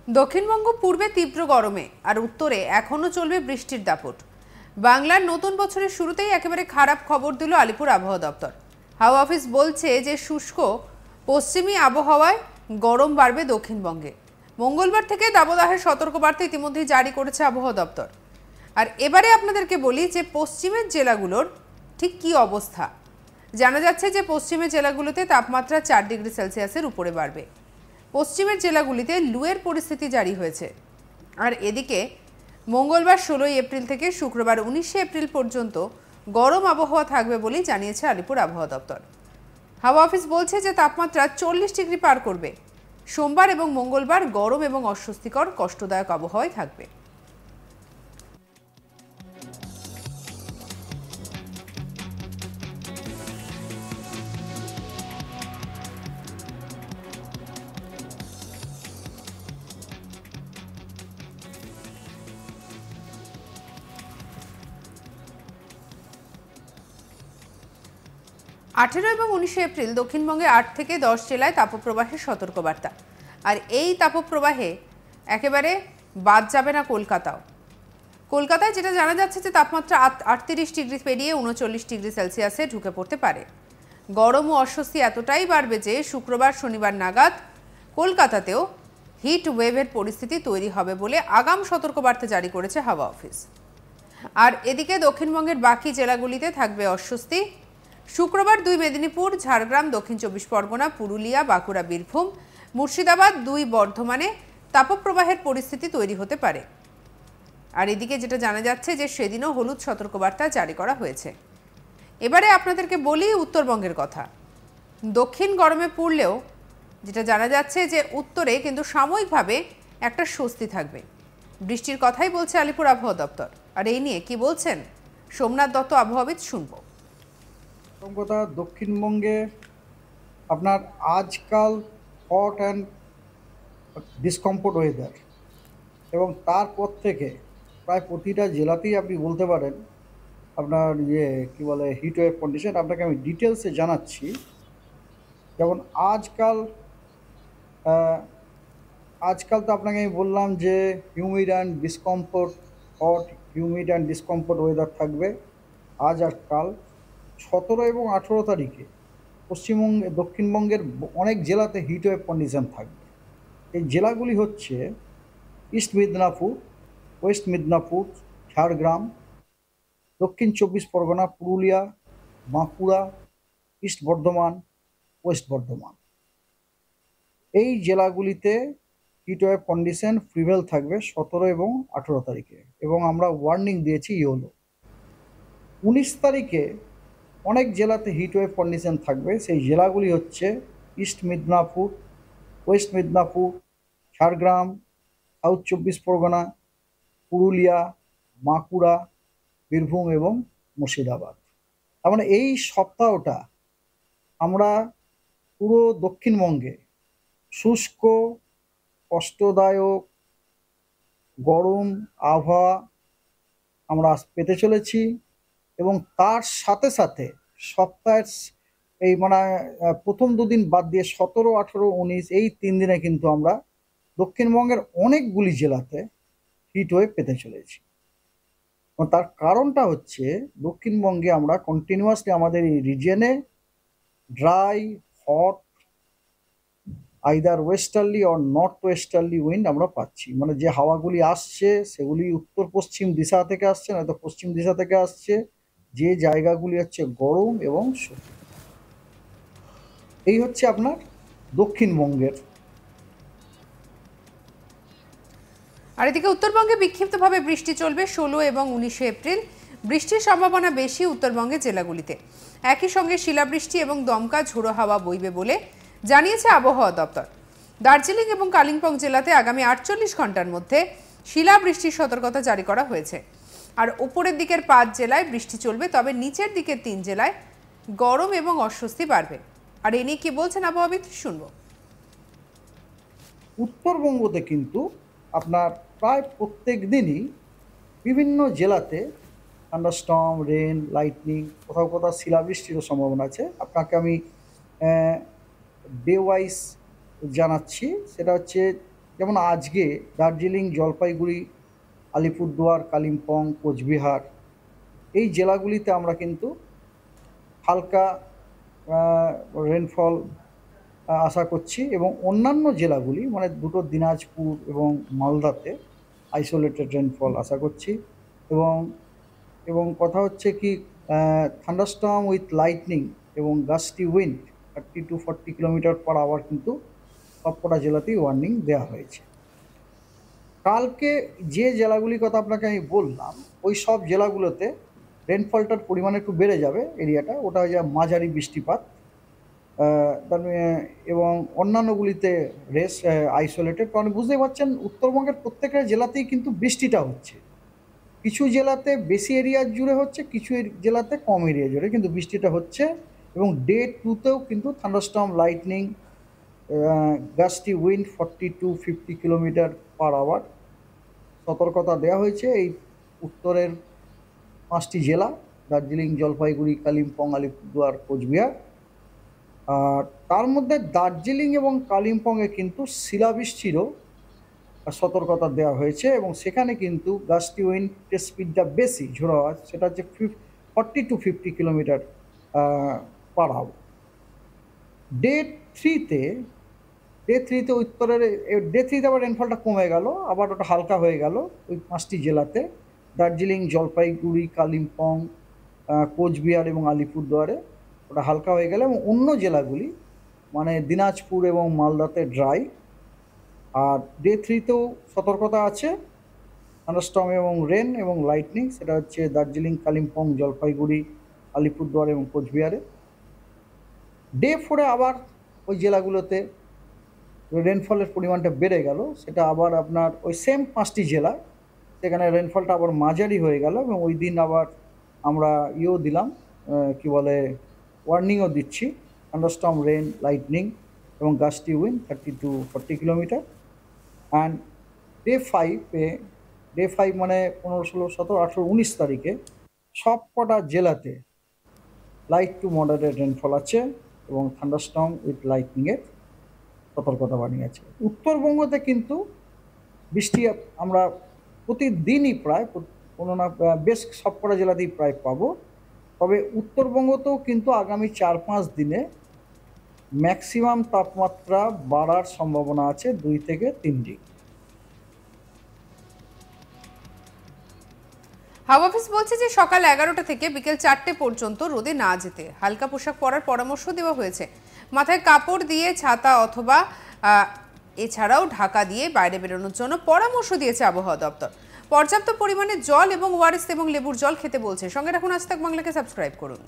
দক্ষিণবঙ্গ পূর্বে তীব্র গরমে আর উত্তরে এখনো চলবে বৃষ্টির দাপট। বাংলার নতুন বছরের শুরুতেই একেবারে খারাপ খবর দিল আলিপুর আবহাওয়া দপ্তর। হাওয়া অফিস বলছে যে শুষ্ক পশ্চিমী আবহাওয়ায় গরম বাড়বে দক্ষিণবঙ্গে। মঙ্গলবার থেকে দাবদাহের সতর্কবার্তা ইতিমধ্যেই জারি করেছে আবহাওয়া দপ্তর। আর এবারে আপনাদেরকে বলি যে পশ্চিমের জেলাগুলোর ঠিক কী অবস্থা। জানা যাচ্ছে যে পশ্চিমের জেলাগুলোতে তাপমাত্রা 4 ডিগ্রি সেলসিয়াসের উপরে বাড়বে। পশ্চিমের জেলাগুলিতে লুয়ের পরিস্থিতি জারি হয়েছে। আর এদিকে মঙ্গলবার 16 এপ্রিল থেকে শুক্রবার 19 এপ্রিল পর্যন্ত গরম আবহাওয়া থাকবে বলেই জানিয়েছে আলিপুর আবহাওয়া দপ্তর। হাওয়া অফিস বলছে যে তাপমাত্রা 40 ডিগ্রি পার করবে। সোমবার এবং মঙ্গলবার গরম এবং অস্বস্তিকর কষ্টদায়ক আবহাওয়ায় থাকবে। 18 এবং 19 এপ্রিল দক্ষিণবঙ্গে 8 থেকে 10 জেলায় তাপপ্রবাহের সতর্কবার্তা। আর এই তাপপ্রবাহে একেবারে বাদ যাবে না কলকাতাও। কলকাতায় যেটা জানা যাচ্ছে যে তাপমাত্রা 38 ডিগ্রি পেরিয়ে 39 ডিগ্রি সেলসিয়াসে ঢুকে পড়তে পারে। গরম ও অস্বস্তি এতটাই বাড়বে যে শুক্রবার শনিবার নাগাদ কলকাতাতেও হিট ওয়েভের পরিস্থিতি তৈরি হবে বলে আগাম সতর্কবার্তা জারি করেছে হাওয়া অফিস। আর এদিকে দক্ষিণবঙ্গের বাকি জেলাগুলিতে থাকবে অস্বস্তি। শুক্রবার 2 মেদিনীপুর, ঝাড়গ্রাম, দক্ষিণ 24 পরগনা, পুরুলিয়া, বাঁকুড়া, বীরভূম, মুর্শিদাবাদ, 2 বর্ধমানে তাপপ্রবাহের পরিস্থিতি তৈরি হতে পারে। আর এদিকে যেটা জানা যাচ্ছে যে সেদিনও হলুদ সতর্কবার্তা জারি করা হয়েছে। এবারে আপনাদেরকে বলি উত্তরবঙ্গের কথা। দক্ষিণ গরমে পড়লেও যেটা জানা যাচ্ছে যে উত্তরে কিন্তু সাময়িকভাবে একটা স্বস্তি থাকবে। বৃষ্টির কথাই বলছে আলিপুর আবহাওয়া দপ্তর। আর এই নিয়ে কি বলছেন সোমনাথ দত্ত আবহাওয়াবিদ, শুনবো। কথা দক্ষিণবঙ্গে আপনার আজকাল হট অ্যান্ড ডিসকমফোর্ট ওয়েদার, এবং তারপর থেকে প্রায় প্রতিটা জেলাতেই আপনি বলতে পারেন আপনার কী বলে হিট ওয়েভ কন্ডিশন। আপনাকে আমি ডিটেলসে জানাচ্ছি। যেমন আজকাল তো আপনাকে আমি বললাম যে humid and discomfort, hot humid and discomfort weather থাকবে আজ আর কাল। 17 এবং 18 তারিখে দক্ষিণবঙ্গের অনেক জেলাতে হিট ওয়েভ কন্ডিশন থাকবে। এই জেলাগুলি হচ্ছে ইস্ট মিদনাপুর, ওয়েস্ট মিদনাপুর, ঝাড়গ্রাম, দক্ষিণ 24 পরগনা, পুরুলিয়া, বাঁকুড়া, ইস্ট বর্ধমান, ওয়েস্ট বর্ধমান। এই জেলাগুলিতে হিট ওয়েভ কন্ডিশন প্রিভেল থাকবে 17 এবং 18 তারিখে, এবং আমরা ওয়ার্নিং দিয়েছি ইয়েলো। 19 তারিখে অনেক জেলাতে হিট ওয়েভ কন্ডিশন থাকবে। সেই জেলাগুলি হচ্ছে east Midnapore, West Midnapore, Jhargram, south 24 Pargana, Purulia, Bankura, Birbhum এবং মুর্শিদাবাদ। তার মানে এই সপ্তাহটা আমরা পুরো দক্ষিণবঙ্গে শুষ্ক, কষ্টদায়ক, গরম আবহাওয়া আমরা পেতে চলেছি। এবং তার সাথে সাথে সপ্তাহের এই প্রথম দুদিন বাদ দিয়ে 17, 18, 19 এই 3 দিনে কিন্তু আমরা দক্ষিণবঙ্গের অনেকগুলি জেলাতে হিট ওয়েভ পেতে চলেছি। তার কারণটা হচ্ছে দক্ষিণবঙ্গে আমরা কন্টিনিউয়াসলি আমাদের এই রিজিয়নে dry, hot, either westerly or north westerly wind আমরা পাচ্ছি। যে হাওয়াগুলি আসছে সেগুলি উত্তর পশ্চিম দিশা থেকে আসছে, নয়তো পশ্চিম দিশা থেকে আসছে। যে জায়গাগুলি হচ্ছে গরম এবং শুষ্ক, এই হচ্ছে আপনার দক্ষিণবঙ্গের। আর এদিকে উত্তরবঙ্গে বিক্ষিপ্তভাবে বৃষ্টি চলবে 16 এবং 19 এপ্রিল। বৃষ্টির সম্ভাবনা বেশি উত্তরবঙ্গের জেলাগুলিতে। একই সঙ্গে শিলাবৃষ্টি এবং দমকা ঝোড়ো হাওয়া বইবে বলে জানিয়েছে আবহাওয়া দপ্তর। দার্জিলিং এবং কালিম্পং জেলাতে আগামী 48 ঘন্টার মধ্যে শিলাবৃষ্টির সতর্কতা জারি করা হয়েছে। আর উপরের দিকের 5 জেলায় বৃষ্টি চলবে, তবে নিচের দিকের 3 জেলায় গরম এবং অস্বস্তি বাড়বে। আর এ নিয়ে কি বলছেন আবহাওয়াবিদ, শুনবো। উত্তরবঙ্গতে কিন্তু আপনার প্রায় প্রত্যেক দিনই বিভিন্ন জেলাতে থান্ডারস্টর্ম, রেন, লাইটনিং, কোথাও কোথাও শিলাবৃষ্টিরও সম্ভাবনা আছে। আপনাকে আমি ডে ওয়াইজ জানাচ্ছি। সেটা হচ্ছে যেমন আজকে দার্জিলিং, জলপাইগুড়ি, আলিপুরদুয়ার, কালিম্পং, কোচবিহার এই জেলাগুলিতে আমরা কিন্তু হালকা রেনফল আশা করছি, এবং অন্যান্য জেলাগুলি মানে দুটো দিনাজপুর এবং মালদাতে আইসোলেটেড রেনফল আশা করছি। এবং এবং কথা হচ্ছে কি, থান্ডারস্টর্ম উইথ লাইটনিং এবং gusty wind 30 to 40 kilometre per hour কিন্তু সবকটা জেলাতেই ওয়ার্নিং দেওয়া হয়েছে। কালকে যে জেলাগুলির কথা আপনাকে আমি বললাম ওই সব জেলাগুলোতে রেনফলটার পরিমাণ একটু বেড়ে যাবে, এরিয়াটা ওটা হয়ে যাবে মাঝারি বৃষ্টিপাত। এবং অন্যান্যগুলিতে আইসোলেটেড, কারণ বুঝতেই পারছেন উত্তরবঙ্গের প্রত্যেকটা জেলাতেই কিন্তু বৃষ্টিটা হচ্ছে। কিছু জেলাতে বেশি এরিয়া জুড়ে হচ্ছে, কিছু জেলাতে কম এরিয়া জুড়ে কিন্তু বৃষ্টিটা হচ্ছে। এবং ডে 2তেও কিন্তু thunderstorm, lightning, gusty wind 40 to 50 kilometre per hour সতর্কতা দেওয়া হয়েছে এই উত্তরের 5টি জেলা: দার্জিলিং, জলপাইগুড়ি, কালিম্পং, আলিপুরদুয়ার, কোচবিহার। আর তার মধ্যে দার্জিলিং এবং কালিম্পংয়ে কিন্তু শিলাবৃষ্টিরও সতর্কতা দেওয়া হয়েছে, এবং সেখানে কিন্তু গাস্টি উইন্ডের স্পিডটা বেশি, ঝোড়ো আওয়াজ, সেটা হচ্ছে 40 to 50 kilometre per hour. Day থ্রিতে উত্তরের ডে থ্রিতে আবার রেনফলটা কমে গেল, আবার ওটা হালকা হয়ে গেল ওই 5টি জেলাতে: দার্জিলিং, জলপাইগুড়ি, কালিম্পং, কোচবিহার এবং আলিপুরদুয়ারে ওটা হালকা হয়ে গেল। এবং অন্য জেলাগুলি মানে দিনাজপুর এবং মালদাতে ড্রাই। আর ডে থ্রিতেও সতর্কতা আছে থান্ডারস্টর্ম এবং রেন এবং লাইটনিং, সেটা হচ্ছে দার্জিলিং, কালিম্পং, জলপাইগুড়ি, আলিপুরদুয়ার এবং কোচবিহারে। ডে ফোরে আবার ওই জেলাগুলোতে রেনফলের পরিমাণটা বেড়ে গেল, সেটা আবার আপনার ওই সেম 5টি জেলা, সেখানে রেনফলটা আবার মাঝারি হয়ে গেল। এবং ওই দিন আবার আমরা দিলাম, কি বলে, ওয়ার্নিংও দিচ্ছি, থান্ডারস্টর্ম, রেন, লাইটনিং এবং gusty wind 30 to 40 kilometre. And day 5 মানে 15, 16, 17, 18, 19 তারিখে সব কটা জেলাতে লাইট টু মডারেট রেনফল আছে এবং থান্ডারস্টর্ম উইথ লাইটনিংয়ের সতর্কতা বাণী আছে। উত্তরবঙ্গতে কিন্তু বৃষ্টি আমরা প্রতিদিনই প্রায় কোনো না বেশ সবকটা জেলাতেই প্রায় পাবো। তবে উত্তরবঙ্গতেও কিন্তু আগামী 4-5 দিনে ম্যাক্সিমাম তাপমাত্রা বাড়ার সম্ভাবনা আছে 2 থেকে 3 ডিগ্রি। হাওয়া অফিস বলছে যে সকাল 11টা থেকে বিকেল 4টে পর্যন্ত রোদে না যেতে, হালকা পোশাক পরার পরামর্শ দেওয়া হয়েছে। মাথায় কাপড় দিয়ে ছাতা অথবা এছাড়াও ঢাকা দিয়ে বাইরে বেরোনোর জন্য পরামর্শ দিয়েছে আবহাওয়া দপ্তর। পর্যাপ্ত পরিমাণে জল এবং ওআরএস এবং লেবুর জল খেতে বলছে। সঙ্গে রাখুন আজ তাক বাংলাকে, সাবস্ক্রাইব করুন।